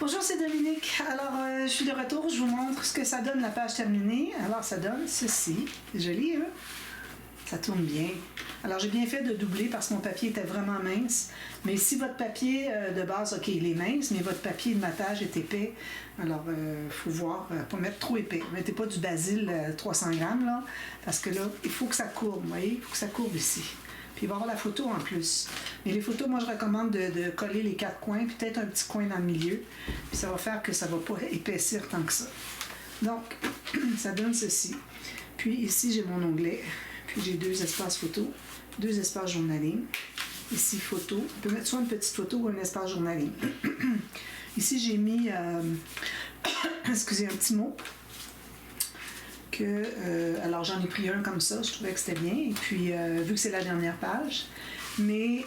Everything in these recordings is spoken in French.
Bonjour, c'est Dominique. Alors, je suis de retour. Je vous montre ce que ça donne la page terminée. Alors, ça donne ceci. C'est joli, hein? Ça tourne bien. Alors, j'ai bien fait de doubler parce que mon papier était vraiment mince. Mais si votre papier de base, OK, il est mince, mais votre papier de matage est épais, alors, il faut voir, pas mettre trop épais. Ne mettez pas du basil 300 grammes, là, parce que là, il faut que ça courbe, vous voyez? Il faut que ça courbe ici. Puis il va y avoir la photo en plus. Mais les photos, moi, je recommande de coller les 4 coins, puis peut-être un petit coin dans le milieu. Puis ça va faire que ça ne va pas épaissir tant que ça. Donc, ça donne ceci. Puis ici, j'ai mon onglet. Puis j'ai 2 espaces photo, 2 espaces journaling. Ici, photo. On peut mettre soit une petite photo ou un espace journaling. Ici, j'ai mis, excusez, un petit mot. Alors j'en ai pris un comme ça, je trouvais que c'était bien, et puis vu que c'est la dernière page, mais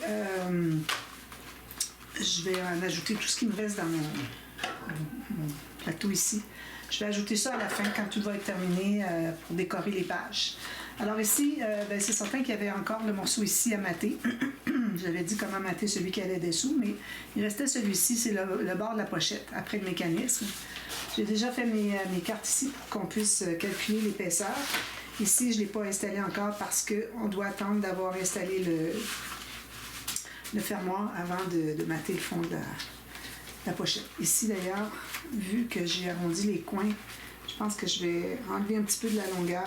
je vais en ajouter tout ce qui me reste dans mon plateau ici. Je vais ajouter ça à la fin quand tout va être terminé pour décorer les pages. Alors ici, c'est certain qu'il y avait encore le morceau ici à mater. J'avais dit comment mater celui qui allait dessous, mais il restait celui-ci, c'est le bord de la pochette, après le mécanisme. J'ai déjà fait mes cartes ici pour qu'on puisse calculer l'épaisseur. Ici, je ne l'ai pas installé encore parce qu'on doit attendre d'avoir installé le fermoir avant de mater le fond de la pochette. Ici, d'ailleurs, vu que j'ai arrondi les coins, je pense que je vais enlever un petit peu de la longueur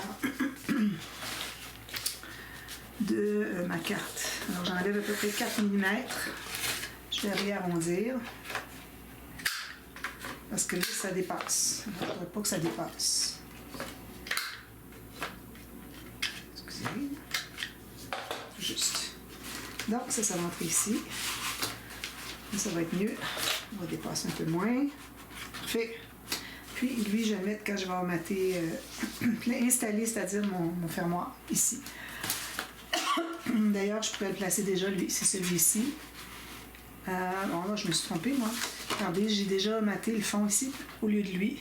de ma carte. Alors, j'enlève à peu près 4 mm. Je vais réarrondir. Parce que là, ça dépasse. Il ne faudrait pas que ça dépasse. Excusez. Juste. Donc, ça va entrer ici. Et ça va être mieux. On va dépasser un peu moins. Parfait. Puis, lui, je vais le mettre quand je vais mater, installer, c'est-à-dire mon fermoir ici. D'ailleurs, je pourrais le placer déjà, lui. C'est celui-ci. Bon, là, je me suis trompée, moi. Regardez, j'ai déjà maté le fond ici, au lieu de lui.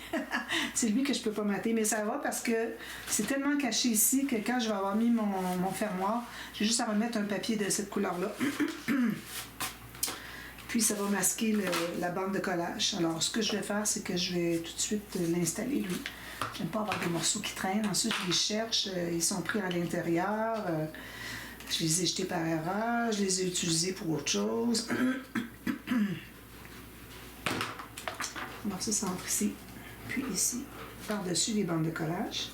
C'est lui que je ne peux pas mater, mais ça va parce que c'est tellement caché ici que quand je vais avoir mis mon fermoir, j'ai juste à remettre un papier de cette couleur-là. Puis ça va masquer la bande de collage. Alors, ce que je vais faire, c'est que je vais tout de suite l'installer, lui. J'aime pas avoir des morceaux qui traînent. Ensuite, je les cherche. Ils sont pris à l'intérieur. Je les ai jetés par erreur. Je les ai utilisés pour autre chose. Alors ça entre ici, puis ici, par-dessus les bandes de collage.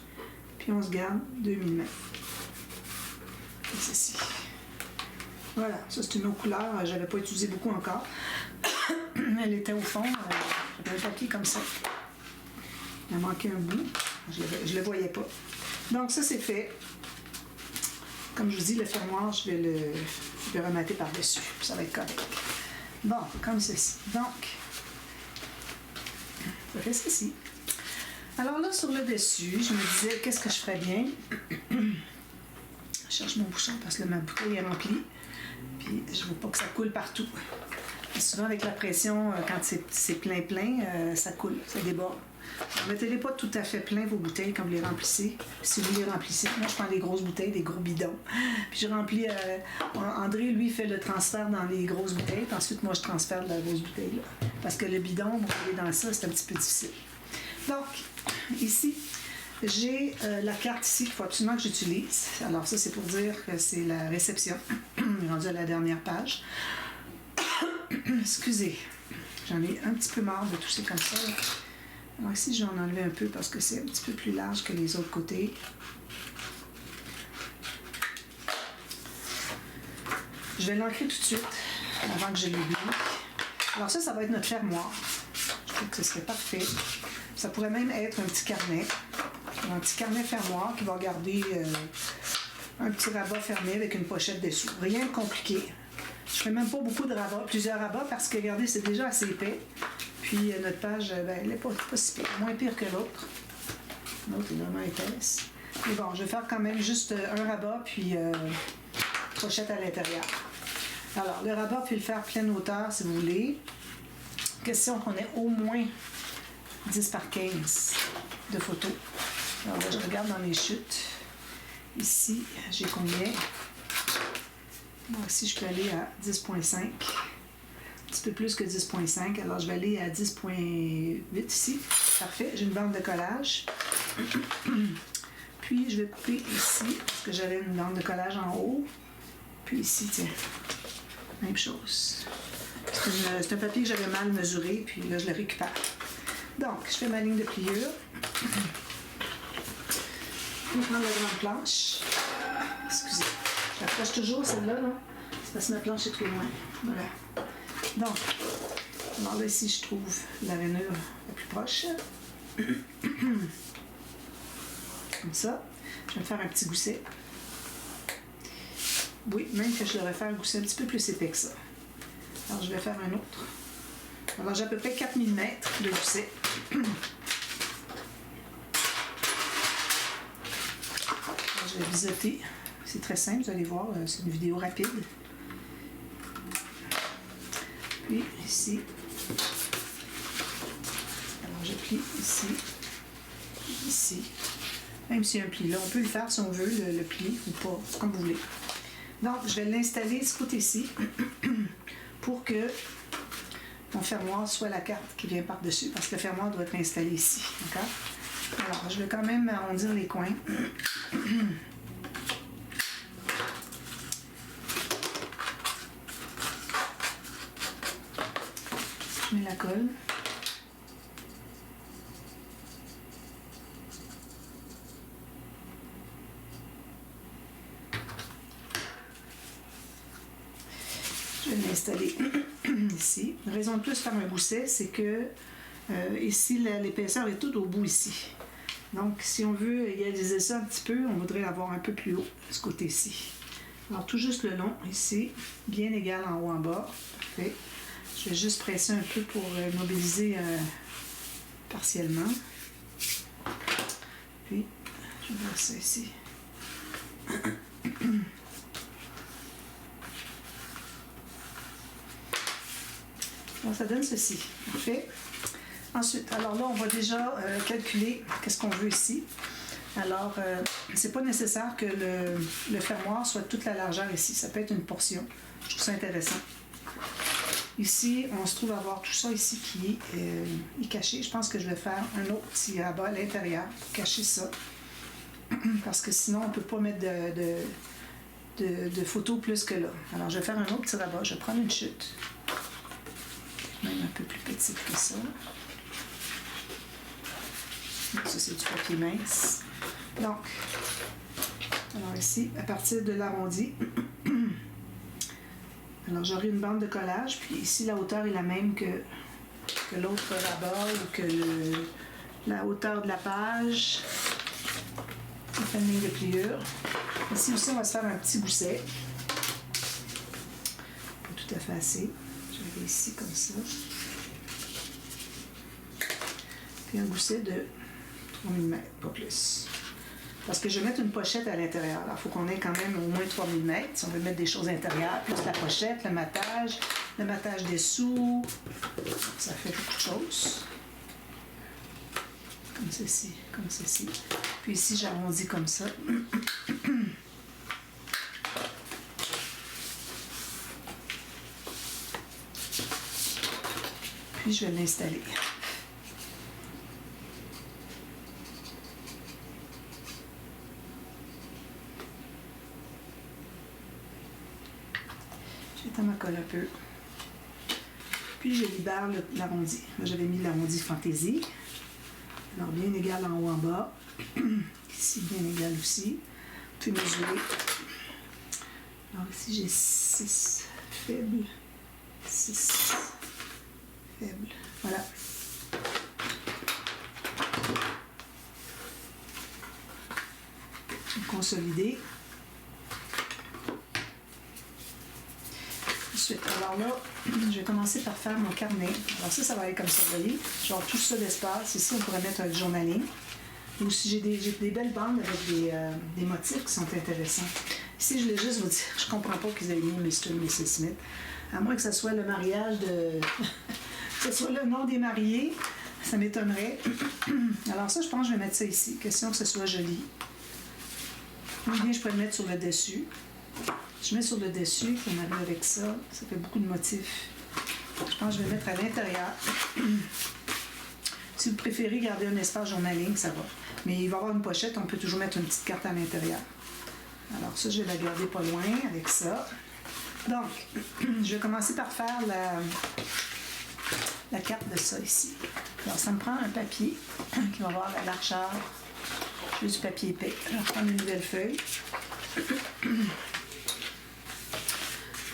Puis on se garde 2 mm. Et ceci. Voilà, ça c'est une autre couleur, je n'avais pas utilisé beaucoup encore. Elle était au fond, j'avais un papier comme ça. Il a manqué un bout, je ne le voyais pas. Donc ça c'est fait. Comme je vous dis, le fermoir, je vais le remater par-dessus, ça va être correct. Bon, comme ceci. Donc, ça fait ceci. Alors là, sur le dessus, je me disais, qu'est-ce que je ferais bien? Je cherche mon bouchon parce que ma bouteille est remplie. Puis, je ne veux pas que ça coule partout. Et souvent, avec la pression, quand c'est plein, ça coule, ça déborde. Ne mettez-les pas tout à fait plein vos bouteilles quand vous les remplissez. Si vous les remplissez, moi je prends des grosses bouteilles, des gros bidons. Puis je remplis. André, lui, fait le transfert dans les grosses bouteilles. Puis ensuite, moi, je transfère de la grosse bouteille. Là. Parce que le bidon, vous voyez dans ça, c'est un petit peu difficile. Donc, ici, j'ai la carte ici qu'il faut absolument que j'utilise. Alors ça, c'est pour dire que c'est la réception. On est rendu à la dernière page. Excusez, j'en ai un petit peu marre de toucher comme ça. Là. Alors ici, je vais en enlever un peu parce que c'est un petit peu plus large que les autres côtés. Je vais l'ancrer tout de suite avant que je l'oublie. Alors ça va être notre fermoir. Je trouve que ce serait parfait. Ça pourrait même être un petit carnet. Un petit carnet fermoir qui va garder un petit rabat fermé avec une pochette dessous. Rien de compliqué. Je ne fais même pas beaucoup de rabats, plusieurs rabats parce que regardez, c'est déjà assez épais. Puis notre page, elle n'est pas si pire, moins pire que l'autre. L'autre est vraiment épaisse. Mais bon, je vais faire quand même juste un rabat, puis pochette à l'intérieur. Alors, le rabat, puis le faire pleine hauteur si vous voulez. Question qu'on ait au moins 10 par 15 de photos. Alors là, je regarde dans mes chutes. Ici, j'ai combien? Moi, ici, je peux aller à 10,5. petit peu plus que 10.5. Alors, je vais aller à 10.8 ici. Parfait. J'ai une bande de collage. Puis, je vais couper ici, parce que j'avais une bande de collage en haut. Puis ici, tiens, même chose. C'est un papier que j'avais mal mesuré, puis là, je le récupère. Donc, je fais ma ligne de pliure. Je vais prendre la grande planche. Excusez. Je l'approche toujours, celle-là, là. C'est parce que ma planche est trop loin. Voilà. Donc, alors là, ici, je trouve la rainure la plus proche. Comme ça. Je vais me faire un petit gousset. Oui, même que je devrais faire un gousset un petit peu plus épais que ça. Alors, je vais faire un autre. Alors, j'ai à peu près 4 mm de gousset. Alors, je vais biseauter. C'est très simple, vous allez voir, c'est une vidéo rapide. Puis, ici. Alors, je plie ici. Ici. Même s'il y a un pli là, on peut le faire si on veut, le pli ou pas, comme vous voulez. Donc, je vais l'installer ce côté-ci pour que mon fermoir soit la carte qui vient par-dessus, parce que le fermoir doit être installé ici. D'accord? Alors, je vais quand même arrondir les coins. Je mets la colle. Je vais l'installer ici. La raison de plus de faire un gousset, c'est que ici, l'épaisseur est tout au bout ici. Donc, si on veut égaliser ça un petit peu, on voudrait l'avoir un peu plus haut, de ce côté-ci. Alors, tout juste le long, ici, bien égal en haut en bas. Parfait. Je vais juste presser un peu pour mobiliser partiellement. Puis, je vais faire ça ici. Alors, ça donne ceci. Parfait. Ensuite, alors là, on va déjà calculer qu'est-ce qu'on veut ici. Alors, c'est pas nécessaire que le fermoir soit toute la largeur ici. Ça peut être une portion. Je trouve ça intéressant. Ici, on se trouve à avoir tout ça ici qui est caché. Je pense que je vais faire un autre ici à bas à l'intérieur pour cacher ça. Parce que sinon, on ne peut pas mettre de photos plus que là. Alors, je vais faire un autre petit rabat. Je vais prendre une chute. Même un peu plus petite que ça. Ça, c'est du papier mince. Donc, alors ici, à partir de l'arrondi, alors j'aurai une bande de collage, puis ici, la hauteur est la même que l'autre rabat ou que la hauteur de la page. On fait une ligne de pliure. Ici aussi, on va se faire un petit gousset. Pas tout à fait assez. Je vais ici comme ça. Puis un gousset de 3 mm, pas plus. Parce que je vais mettre une pochette à l'intérieur. Alors, il faut qu'on ait quand même au moins 3 mm. Si on veut mettre des choses à l'intérieur, plus la pochette, le matage dessous. Ça fait beaucoup de choses. Comme ceci, comme ceci. Puis ici, j'arrondis comme ça. Puis je vais l'installer. J'étends ma colle un peu. Puis je libère l'arrondi. Là, j'avais mis l'arrondi fantaisie. Alors, bien égal en haut en bas. Ici, bien égal aussi. Puis mesurer. Alors, ici, j'ai 6 faibles. 6 faibles. Voilà. Consolider. Ensuite, alors là, je vais commencer par faire mon carnet. Alors ça va aller comme ça, vous voyez. Genre tout ça d'espace. Ici, on pourrait mettre un journaling. Ou si j'ai des belles bandes avec des motifs qui sont intéressants. Ici, je voulais juste vous dire, je comprends pas qu'ils aient mis Mr. et Mrs. Smith. À moins que ce soit le mariage de... que ce soit le nom des mariés, ça m'étonnerait. Alors ça, je pense que je vais mettre ça ici. Question que ce soit joli. Ou bien je pourrais le mettre sur le dessus. Je mets sur le dessus, on arrive avec ça. Ça fait beaucoup de motifs. Je pense que je vais mettre à l'intérieur. Si vous préférez garder un espace journaling, ça va. Mais il va y avoir une pochette, on peut toujours mettre une petite carte à l'intérieur. Alors ça, je vais la garder pas loin avec ça. Donc, je vais commencer par faire la carte de ça ici. Alors, ça me prend un papier qui va avoir la largeur juste du papier épais. Je vais prendre une nouvelle feuille.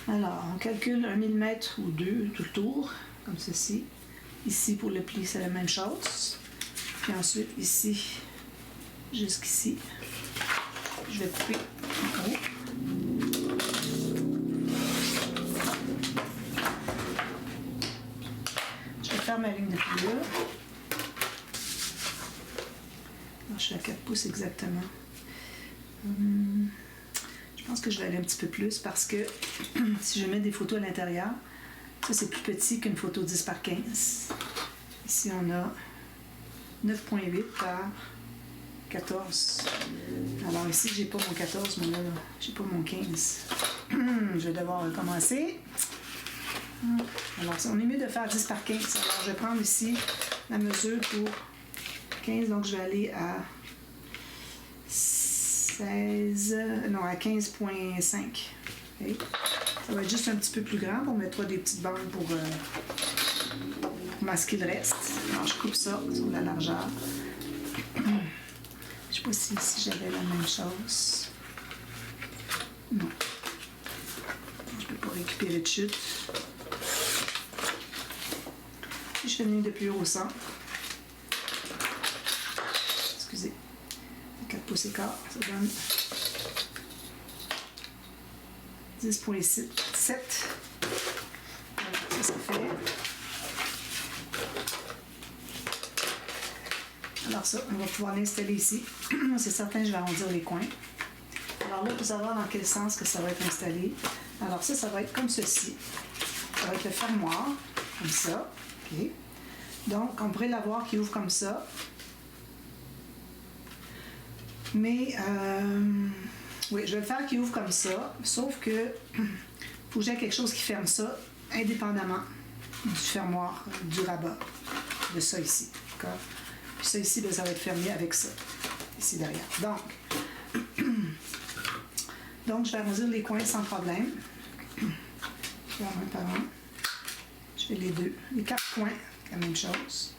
Alors, on calcule 1 mm ou 2 tout le tour, comme ceci. Ici, pour le pli, c'est la même chose. Puis ensuite, ici, jusqu'ici, je vais couper en haut. Je vais faire ma ligne de pliure. Alors, je suis à 4 pouces exactement. Je pense que je vais aller un petit peu plus parce que si je mets des photos à l'intérieur, ça c'est plus petit qu'une photo 10 par 15. Ici on a 9.8 par 14. Alors ici j'ai pas mon 14, mais là j'ai pas mon 15. Je vais devoir recommencer. Alors on est mieux de faire 10 par 15. Alors je vais prendre ici la mesure pour 15, donc je vais aller à 15.5. Okay. Ça va être juste un petit peu plus grand. On mettra des petites bandes pour masquer le reste. Alors je coupe ça sur la largeur. Je ne sais pas si j'avais la même chose. Non. Je ne peux pas récupérer de chute. Puis je fais une ligne de pliure au centre. Excusez. 4 pouces et quart, ça donne 10.7. Ça fait. Alors ça, on va pouvoir l'installer ici. C'est certain, je vais arrondir les coins. Alors là, pour savoir dans quel sens que ça va être installé. Alors ça va être comme ceci. Ça va être le fermoir, comme ça. Okay. Donc, on pourrait l'avoir qui ouvre comme ça. Mais, oui, je vais le faire qui ouvre comme ça, sauf que faut que j'ai quelque chose qui ferme ça indépendamment du fermoir, du rabat, de ça ici. D'accord? Puis ça ici, bien, ça va être fermé avec ça, ici derrière. Donc je vais arrondir les coins sans problème. Je vais un par un. Je fais les deux. Les 4 coins, la même chose.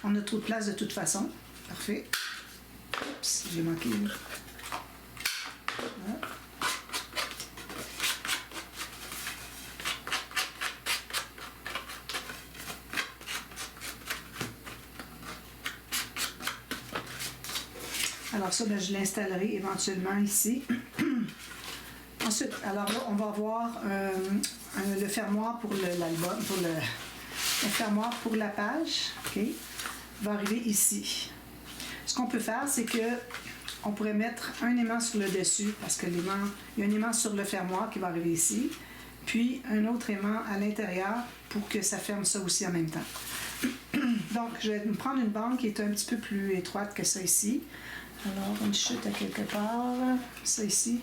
On a trop de place de toute façon. Parfait. Oups, j'ai manqué une. Voilà. Alors ça, ben, je l'installerai éventuellement ici. Ensuite, alors là, on va avoir le fermoir pour l'album, le fermoir pour la page, ok, va arriver ici. Ce qu'on peut faire, c'est que on pourrait mettre un aimant sur le dessus, parce que il y a un aimant sur le fermoir qui va arriver ici, puis un autre aimant à l'intérieur pour que ça ferme ça aussi en même temps. Donc, je vais me prendre une bande qui est un petit peu plus étroite que ça ici. Alors, une chute à quelque part, ça ici.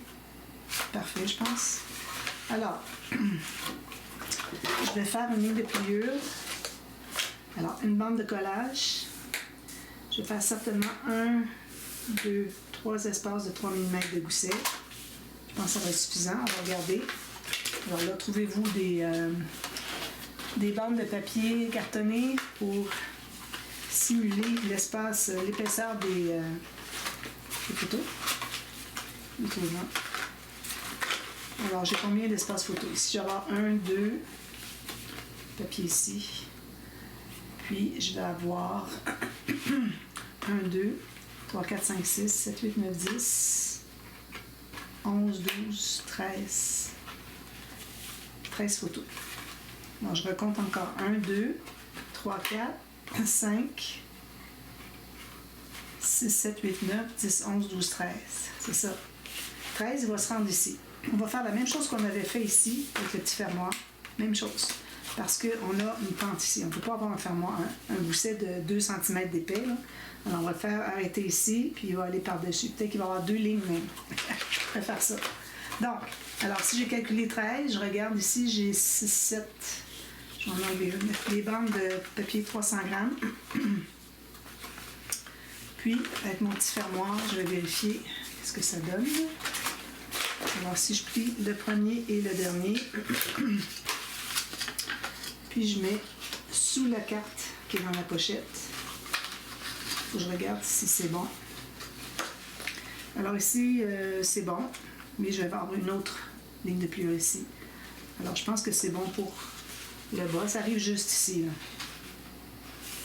Parfait, je pense. Alors, je vais faire une ligne de pliure. Alors, une bande de collage. Je vais faire certainement 1, 2, 3 espaces de 3 mm de gousset. Je pense que ça va être suffisant. On va regarder. Alors là, trouvez-vous des bandes de papier cartonné pour simuler l'espace, l'épaisseur des photos. Alors, j'ai combien d'espace photo? Ici, je vais avoir 1, 2, papier ici. Puis, je vais avoir 1, 2, 3, 4, 5, 6, 7, 8, 9, 10, 11, 12, 13. 13 photos. Alors, je recompte encore 1, 2, 3, 4, 5, 6, 7, 8, 9, 10, 11, 12, 13. C'est ça. 13, il va se rendre ici. On va faire la même chose qu'on avait fait ici avec le petit fermoir. Même chose. Parce qu'on a une pente ici. On ne peut pas avoir un fermoir, un gousset de 2 cm d'épais. Alors, on va le faire arrêter ici, puis il va aller par-dessus. Peut-être qu'il va y avoir 2 lignes même. Je vais faire ça. Donc, alors si j'ai calculé 13, je regarde ici, j'ai 6, 7. Je Je vais enlever les bandes de papier 300 grammes. Puis, avec mon petit fermoir, je vais vérifier ce que ça donne. Alors, si je plie le premier et le dernier, puis je mets sous la carte qui est dans la pochette. Il faut que je regarde si c'est bon. Alors ici, c'est bon, mais je vais avoir une autre ligne de pliure ici. Alors, je pense que c'est bon pour le bas. Ça arrive juste ici, là.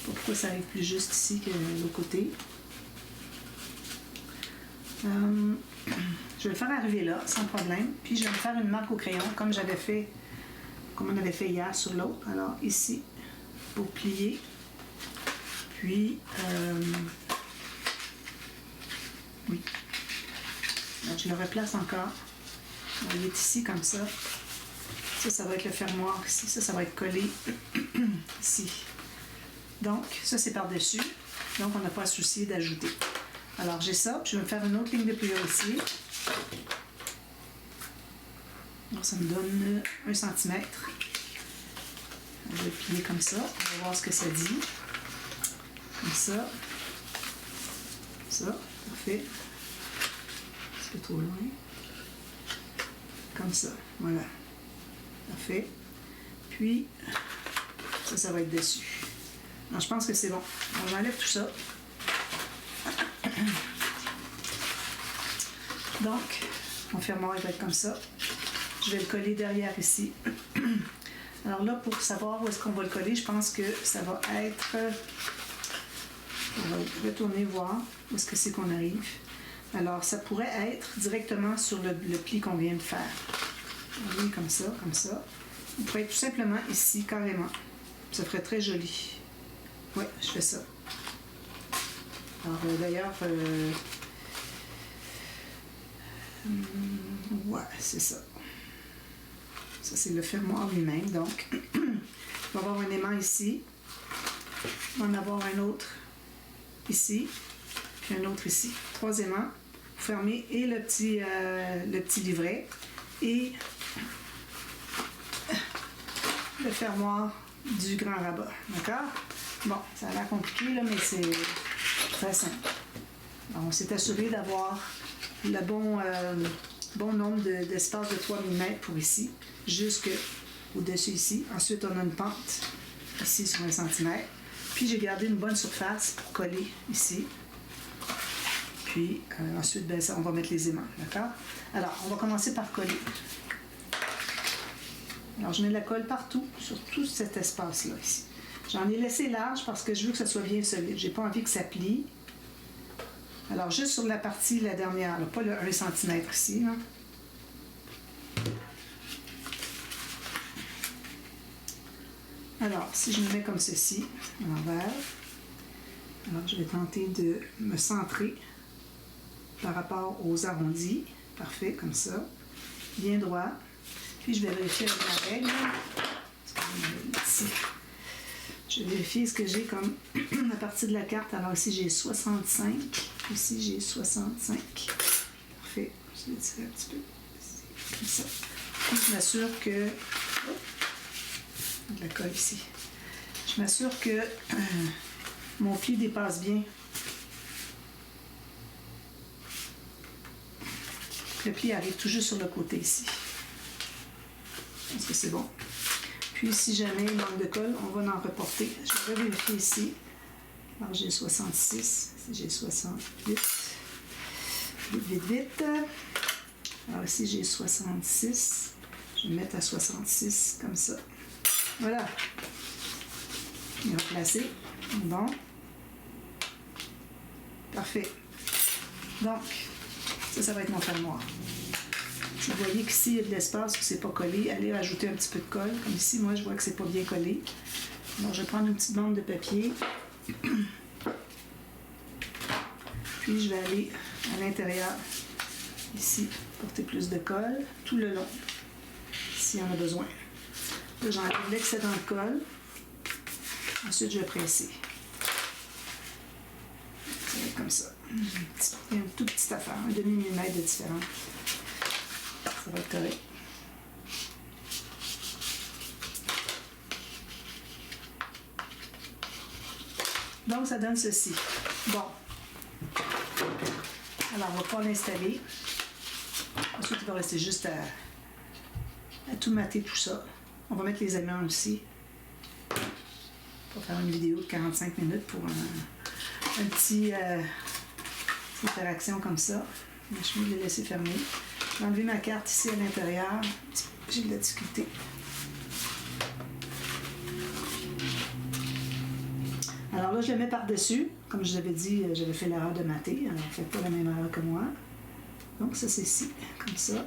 Pourquoi ça arrive plus juste ici que l'autre côté? Je vais le faire arriver là, sans problème. Puis, je vais me faire une marque au crayon, comme j'avais fait, comme on avait fait hier sur l'autre. Alors, ici, pour plier. Puis, oui. Alors, je le replace encore. Alors, il est ici, comme ça. Ça va être le fermoir ici. Ça va être collé ici. Donc, ça, c'est par-dessus. Donc, on n'a pas à se soucier d'ajouter. Alors, j'ai ça. Puis je vais me faire une autre ligne de pliure ici. Alors, ça me donne 1 cm. Je vais plier comme ça. On va voir ce que ça dit. Comme ça. Ça. Parfait. Un petit peu trop loin. Comme ça. Voilà. Parfait. Puis, ça va être dessus. Alors, je pense que c'est bon. Alors, j'enlève tout ça. Donc, mon fermoir va être comme ça. Je vais le coller derrière ici. Alors là, pour savoir où est-ce qu'on va le coller, je pense que ça va être... On va retourner voir où est-ce que c'est qu'on arrive. Alors, ça pourrait être directement sur le pli qu'on vient de faire. Oui, comme ça, comme ça. Il pourrait être tout simplement ici, carrément. Ça ferait très joli. Oui, je fais ça. Alors, d'ailleurs, ouais, c'est ça. Ça, c'est le fermoir lui-même. Donc, il va y avoir un aimant ici. Il va en avoir un autre ici. Puis un autre ici. 3 aimants. Vous fermez et le petit livret et le fermoir du grand rabat. D'accord? Bon, ça a l'air compliqué, là, mais c'est très simple. Alors, on s'est assuré d'avoir le bon nombre d'espace de 3 mm pour ici, jusque au-dessus ici. Ensuite, on a une pente ici sur 1 cm. Puis, j'ai gardé une bonne surface pour coller ici. Puis, ensuite, ben, ça, on va mettre les aimants. D'accord? Alors, on va commencer par coller. Alors, je mets de la colle partout, sur tout cet espace-là ici. J'en ai laissé large parce que je veux que ça soit bien solide. J'ai pas envie que ça plie. Alors, juste sur la partie, la dernière, là, pas le 1 cm ici. Là. Alors, si je me mets comme ceci, à l'envers, alors je vais tenter de me centrer par rapport aux arrondis. Parfait, comme ça. Bien droit. Puis, je vais vérifier avec ma règle. Ici. Je vais vérifier ce que j'ai comme à partir de la carte. Alors ici, j'ai 65. Ici, j'ai 65. Parfait. Je vais tirer un petit peu. Ici, comme ça. Puis, je m'assure que... de la colle ici. Je m'assure que mon pied dépasse bien. Le pli arrive tout juste sur le côté ici. Est-ce que c'est bon? Puis, si jamais il manque de colle, on va en reporter. Je vais vérifier ici. Alors, j'ai 66. Ici, j'ai 68. Vite. Alors, ici, j'ai 66. Je vais mettre à 66, comme ça. Voilà. Et replacer. Bon. Parfait. Donc, ça va être mon fermoir. Si vous voyez qu'ici, il y a de l'espace où c'est pas collé, allez rajouter un petit peu de colle. Comme ici, moi, je vois que c'est pas bien collé. Alors, je vais prendre une petite bande de papier. Puis, je vais aller à l'intérieur, ici, porter plus de colle, tout le long, s'il y en a besoin. Là, j'enlève l'excédent de colle. Ensuite, je vais presser. Ça va être comme ça. Une toute petite affaire, un demi-millimètre de différence. Ça va être correct. Donc, ça donne ceci. Bon. Alors, on va pas l'installer. Ensuite, il va rester juste à tout mater tout ça. On va mettre les aimants aussi. Pour faire une vidéo de 45 minutes pour un petit interaction comme ça. Je vais le laisser fermer. Je vais enlever ma carte ici à l'intérieur. J'ai de la difficulté. Alors là, je le mets par-dessus. Comme je vous avais dit, j'avais fait l'erreur de mater. Alors, faites pas la même erreur que moi. Donc, ça, c'est ici, comme ça.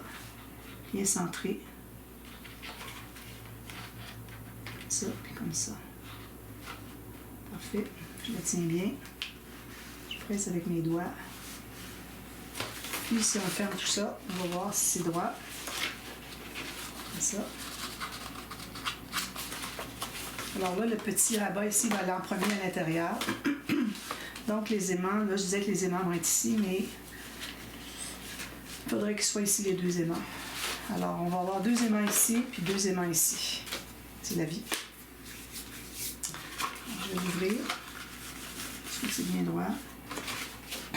Bien centré. Comme ça, puis comme ça. Parfait. Je le tiens bien. Je presse avec mes doigts. Puis, si on ferme tout ça, on va voir si c'est droit. Comme ça. Alors là, le petit rabat ici va aller en premier à l'intérieur. Donc, les aimants, là, je disais que les aimants vont être ici, mais il faudrait qu'ils soient ici, les deux aimants. Alors, on va avoir deux aimants ici, puis deux aimants ici. C'est la vie. Je vais l'ouvrir. Je sais que c'est bien droit.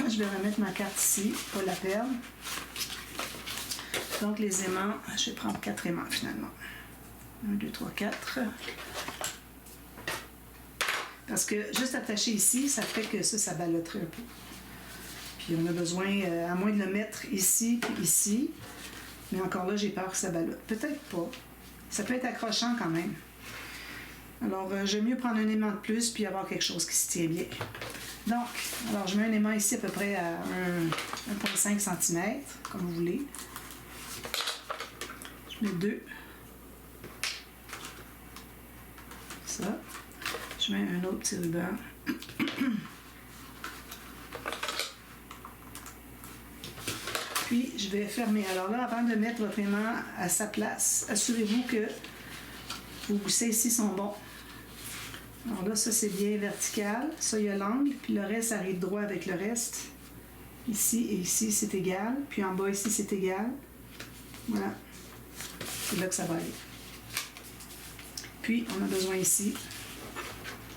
Je vais remettre ma carte ici, pas la perdre. Donc, les aimants, je vais prendre 4 aimants finalement. 1, 2, 3, 4. Parce que juste attaché ici, ça fait que ça ballotterait un peu. Puis on a besoin, à moins de le mettre ici puis ici, mais encore là, j'ai peur que ça ballotte. Peut-être pas. Ça peut être accrochant quand même. Alors, j'aime mieux prendre un aimant de plus puis avoir quelque chose qui se tient bien. Donc, alors je mets un aimant ici à peu près à 1,5 cm, comme vous voulez. Je mets 2. Ça. Je mets un autre petit ruban. Puis, je vais fermer. Alors là, avant de mettre votre aimant à sa place, assurez-vous que vos goussets ici sont bons. Alors là, ça, c'est bien vertical. Ça, il y a l'angle. Puis le reste arrive droit avec le reste. Ici et ici, c'est égal. Puis en bas, ici, c'est égal. Voilà. C'est là que ça va aller. Puis, on a besoin ici.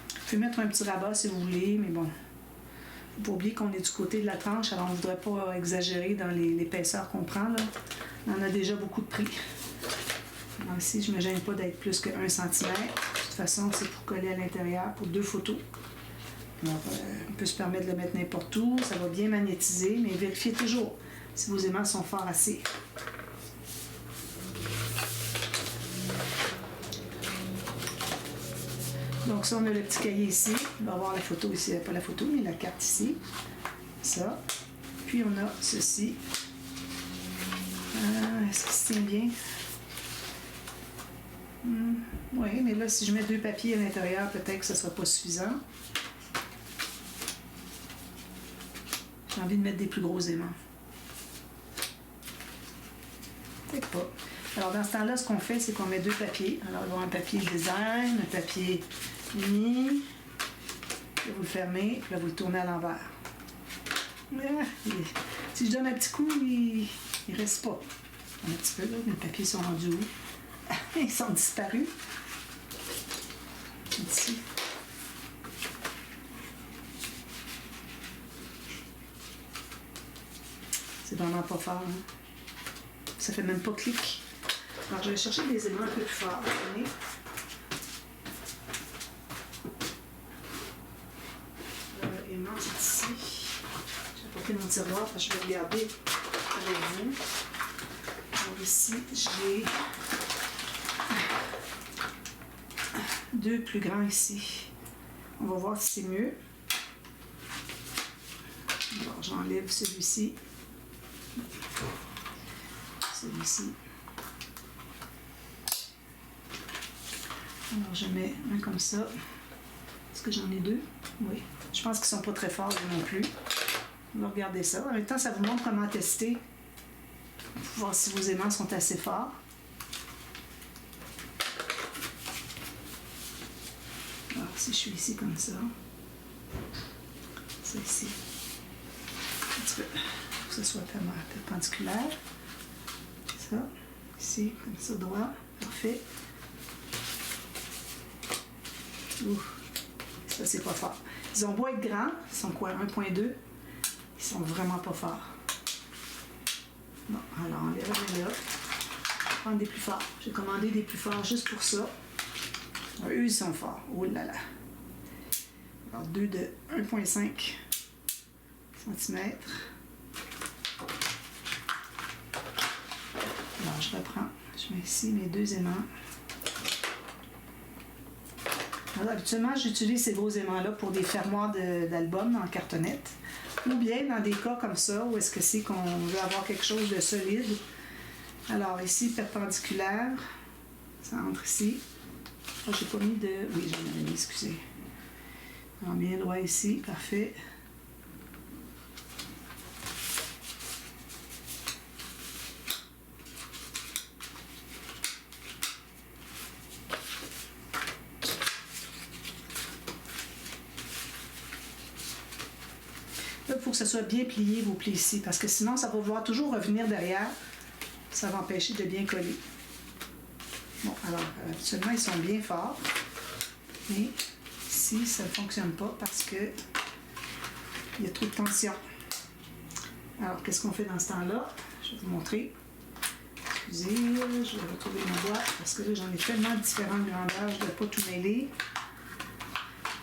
Vous pouvez mettre un petit rabat si vous voulez, mais bon. Il ne faut pas oublier qu'on est du côté de la tranche, alors on ne voudrait pas exagérer dans l'épaisseur qu'on prend, là. On en a déjà beaucoup de prix. Alors ici, je ne me gêne pas d'être plus que 1 cm. De toute façon, c'est pour coller à l'intérieur pour 2 photos. Alors, on peut se permettre de le mettre n'importe où. Ça va bien magnétiser, mais vérifiez toujours si vos aimants sont forts assez. Donc ça, on a le petit cahier ici. On va avoir la photo ici, pas la photo, mais la carte ici. Ça. Puis on a ceci. Est-ce qu'il se tient bien? Oui, mais là, si je mets 2 papiers à l'intérieur, peut-être que ce ne sera pas suffisant. J'ai envie de mettre des plus gros aimants. Peut-être pas. Alors, dans ce temps-là, ce qu'on fait, c'est qu'on met 2 papiers. Alors, il va y avoir un papier design, un papier mini. Puis vous le fermez, puis là, vous le tournez à l'envers. Si je donne un petit coup, il ne reste pas. Un petit peu, là, mes papiers sont rendus où? Ils sont disparus. Ici. C'est vraiment pas fort, hein? Ça fait même pas clic. Alors, je vais chercher des éléments un peu plus forts. Aimant, c'est ici. J'ai apporté mon tiroir, parce que je vais regarder avec vous. Alors, ici, j'ai 2 plus grands ici. On va voir si c'est mieux. Alors, j'enlève celui-ci. Celui-ci. Alors, je mets un comme ça. Est-ce que j'en ai 2? Oui. Je pense qu'ils ne sont pas très forts non plus. On va regarder ça. En même temps, ça vous montre comment tester. Pour voir si vos aimants sont assez forts. Alors, si je suis ici comme ça. Ça ici. Un petit peu. Pour que ce soit perpendiculaire. Ça. Ici, comme ça, droit. Parfait. Ouh, ça c'est pas fort. Ils ont beau être grands, ils sont quoi, 1.2, ils sont vraiment pas forts. Bon, alors on les remet là. Je vais prendre des plus forts. J'ai commandé des plus forts juste pour ça. Alors, eux, ils sont forts. Oh là là. Alors, 2 de 1.5 cm. Alors, je reprends. Je mets ici mes 2 aimants. Alors, habituellement, j'utilise ces gros aimants-là pour des fermoirs d'albums en cartonnette. Ou bien dans des cas comme ça, où est-ce que c'est qu'on veut avoir quelque chose de solide. Alors, ici, perpendiculaire. Ça entre ici. Oh, j'ai pas mis de... Oui, j'en avais mis, excusez. Alors, bien droit ici, parfait. Là, il faut que ça soit bien plié, vos plis ici, parce que sinon, ça va vouloir toujours revenir derrière. Ça va empêcher de bien coller. Bon, alors, habituellement, ils sont bien forts. Mais ici, ça ne fonctionne pas parce que il y a trop de tension. Alors, qu'est-ce qu'on fait dans ce temps-là? Je vais vous montrer. Excusez, je vais retrouver ma boîte parce que là, j'en ai tellement différentes grandeurs, je ne vais pas tout mêler.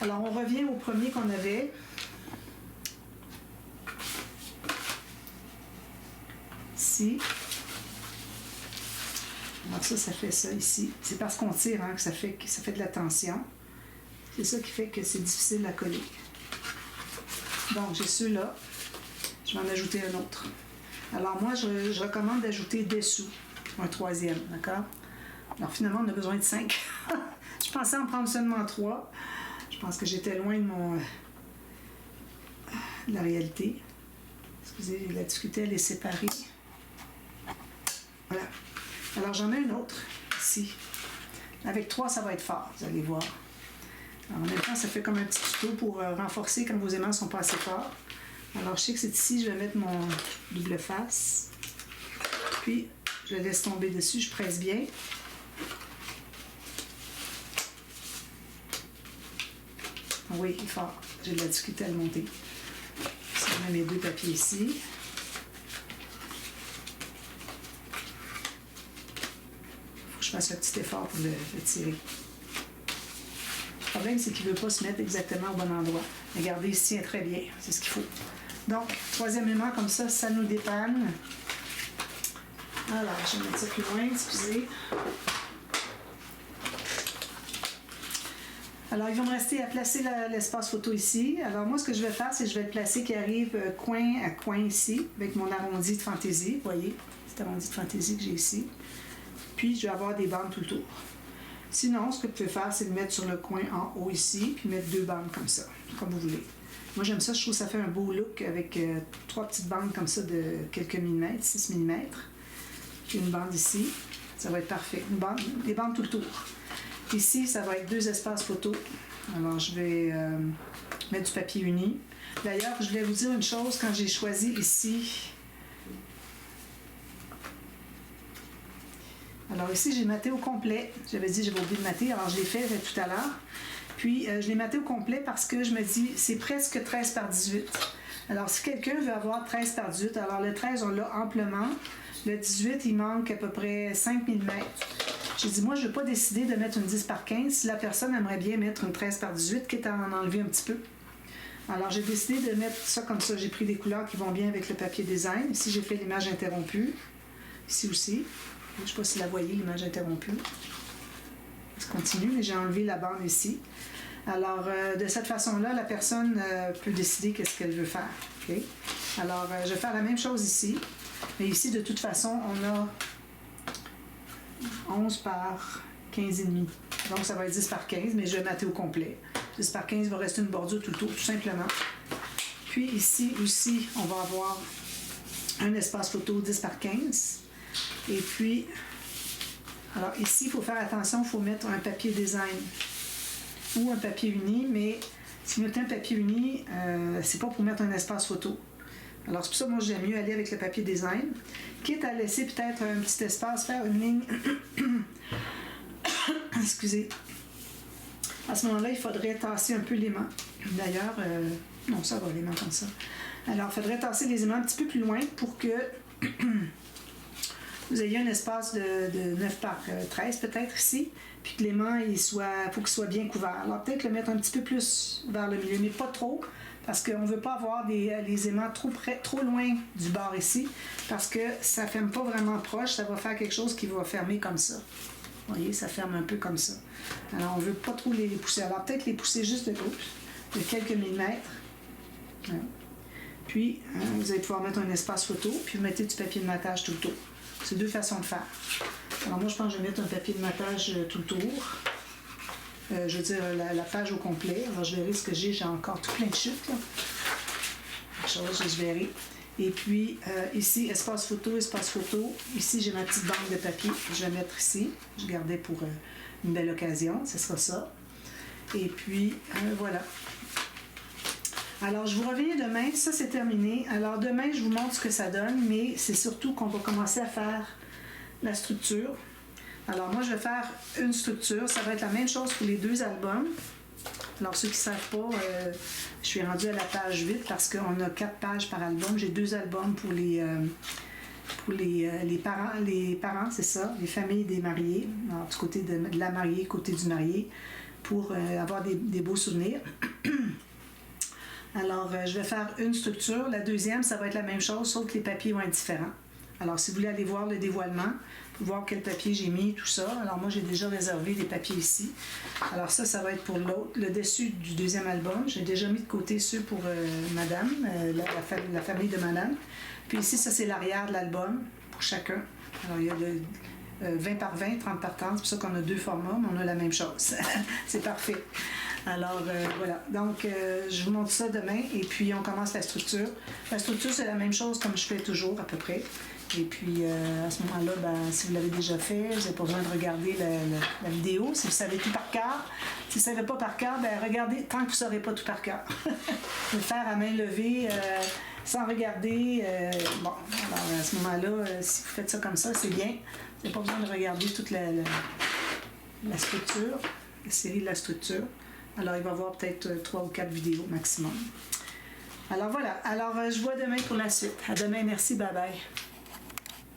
Alors, on revient au premier qu'on avait. Ici. Alors ça fait ça ici. C'est parce qu'on tire hein, que ça fait de la tension. C'est ça qui fait que c'est difficile à coller. Donc, j'ai ceux-là. Je vais en ajouter un autre. Alors, moi, je recommande d'ajouter dessous un troisième, d'accord? Alors, finalement, on a besoin de 5. Je pensais en prendre seulement 3. Je pense que j'étais loin de la réalité. Excusez, j'ai la difficulté à les séparer. Voilà. Alors, j'en ai un autre ici. Avec 3, ça va être fort, vous allez voir. Alors, en même temps, ça fait comme un petit tuto pour renforcer quand vos aimants ne sont pas assez forts. Alors, je sais que c'est ici, je vais mettre mon double face. Puis, je le laisse tomber dessus, je presse bien. Oui, il est fort. J'ai de la difficulté à le monter. Je mets mes 2 papiers ici. Je fasse un petit effort pour le tirer. Le problème, c'est qu'il ne veut pas se mettre exactement au bon endroit. Regardez, il se tient très bien. C'est ce qu'il faut. Donc, troisième aimant, comme ça nous dépanne. Alors, je vais mettre ça plus loin, excusez. Alors, il va me rester à placer l'espace photo ici. Alors, moi, ce que je vais faire, c'est que je vais le placer qui arrive coin à coin ici, avec mon arrondi de fantaisie. Vous voyez, cet arrondi de fantaisie que j'ai ici. Puis, je vais avoir des bandes tout le tour. Sinon, ce que vous pouvez faire, c'est le mettre sur le coin en haut ici, puis mettre 2 bandes comme ça, comme vous voulez. Moi, j'aime ça, je trouve que ça fait un beau look avec 3 petites bandes comme ça de quelques millimètres, 6 mm. Puis une bande ici, ça va être parfait. Des bandes tout le tour. Ici, ça va être 2 espaces photo. Alors, je vais mettre du papier uni. D'ailleurs, je voulais vous dire une chose, quand j'ai choisi ici... Alors ici, j'ai maté au complet. J'avais dit j'avais oublié de mater, alors je l'ai fait tout à l'heure. Puis, je l'ai maté au complet parce que je me dis, c'est presque 13 par 18. Alors, si quelqu'un veut avoir 13 par 18, alors le 13, on l'a amplement. Le 18, il manque à peu près 5 mm. J'ai dit, moi, je ne veux pas décider de mettre une 10 par 15 si la personne aimerait bien mettre une 13 par 18, quitte à en enlever un petit peu. Alors, j'ai décidé de mettre ça comme ça. J'ai pris des couleurs qui vont bien avec le papier design. Ici, j'ai fait l'image interrompue. Ici aussi. Je ne sais pas si vous la voyez, l'image interrompue. Je continue, mais j'ai enlevé la bande ici. Alors, de cette façon-là, la personne peut décider qu'est-ce qu'elle veut faire. Okay? Alors, je vais faire la même chose ici. Mais ici, de toute façon, on a 11 par 15,5. Donc, ça va être 10 par 15, mais je vais mater au complet. 10 par 15, il va rester une bordure tout le tour, tout simplement. Puis ici aussi, on va avoir un espace photo 10 par 15. Et puis, alors ici, il faut faire attention, il faut mettre un papier design ou un papier uni, mais si vous mettez un papier uni, c'est pas pour mettre un espace photo. Alors, c'est pour ça que moi, j'aime mieux aller avec le papier design, quitte à laisser peut-être un petit espace, faire une ligne. Excusez. À ce moment-là, il faudrait tasser un peu l'aimant. D'ailleurs, non, ça va, les mains comme ça. Alors, il faudrait tasser les aimants un petit peu plus loin pour que vous ayez un espace de 9 par 13 peut-être ici, puis que l'aimant, il faut qu'il soit bien couvert. Alors, peut-être le mettre un petit peu plus vers le milieu, mais pas trop, parce qu'on ne veut pas avoir les aimants trop loin du bord ici, parce que ça ne ferme pas vraiment proche, ça va faire quelque chose qui va fermer comme ça. Vous voyez, ça ferme un peu comme ça. Alors, on ne veut pas trop les pousser. Alors, peut-être les pousser juste de quelques millimètres. Voilà. Puis, vous allez pouvoir mettre un espace photo, puis vous mettez du papier de matage tout le tour. C'est deux façons de faire. Alors, moi, je pense que je vais mettre un papier de matage tout le tour. Je veux dire, la page au complet. Alors, je verrai ce que j'ai. J'ai encore tout plein de chutes, là. Quelque chose, je verrai. Et puis, ici, espace photo. Ici, j'ai ma petite banque de papier. Je vais mettre ici. Je gardais pour une belle occasion. Ce sera ça. Et puis, voilà. Alors, je vous reviens demain. Ça, c'est terminé. Alors, demain, je vous montre ce que ça donne, mais c'est surtout qu'on va commencer à faire la structure. Alors, moi, je vais faire une structure. Ça va être la même chose pour les deux albums. Alors, ceux qui ne savent pas, je suis rendue à la page 8 parce qu'on a 4 pages par album. J'ai 2 albums pour les parents, c'est ça, les familles des mariés, alors, du côté de la mariée, côté du marié, pour avoir des beaux souvenirs. Alors, je vais faire une structure. La deuxième, ça va être la même chose, sauf que les papiers vont être différents. Alors, si vous voulez aller voir le dévoilement, pour voir quel papier j'ai mis, tout ça. Alors, moi, j'ai déjà réservé des papiers ici. Alors, ça va être pour l'autre, le dessus du deuxième album. J'ai déjà mis de côté ceux pour madame, la famille de madame. Puis ici, ça, c'est l'arrière de l'album, pour chacun. Alors, il y a le 20 par 20, 30 par 30. C'est pour ça qu'on a 2 formats, mais on a la même chose. C'est parfait. Alors, voilà. Donc, je vous montre ça demain et puis on commence la structure. La structure, c'est la même chose comme je fais toujours à peu près. Et puis, à ce moment-là, si vous l'avez déjà fait, vous n'avez pas besoin de regarder la vidéo. Si vous savez tout par cœur, si vous ne savez pas par cœur, regardez tant que vous ne saurez pas tout par cœur. Le faire à main levée, sans regarder. Bon, alors à ce moment-là, si vous faites ça comme ça, c'est bien. Vous n'avez pas besoin de regarder toute la structure, la série de la structure. Alors, il va y avoir peut-être 3 ou 4 vidéos maximum. Alors, voilà. Alors, je vous vois demain pour la suite. À demain. Merci. Bye bye.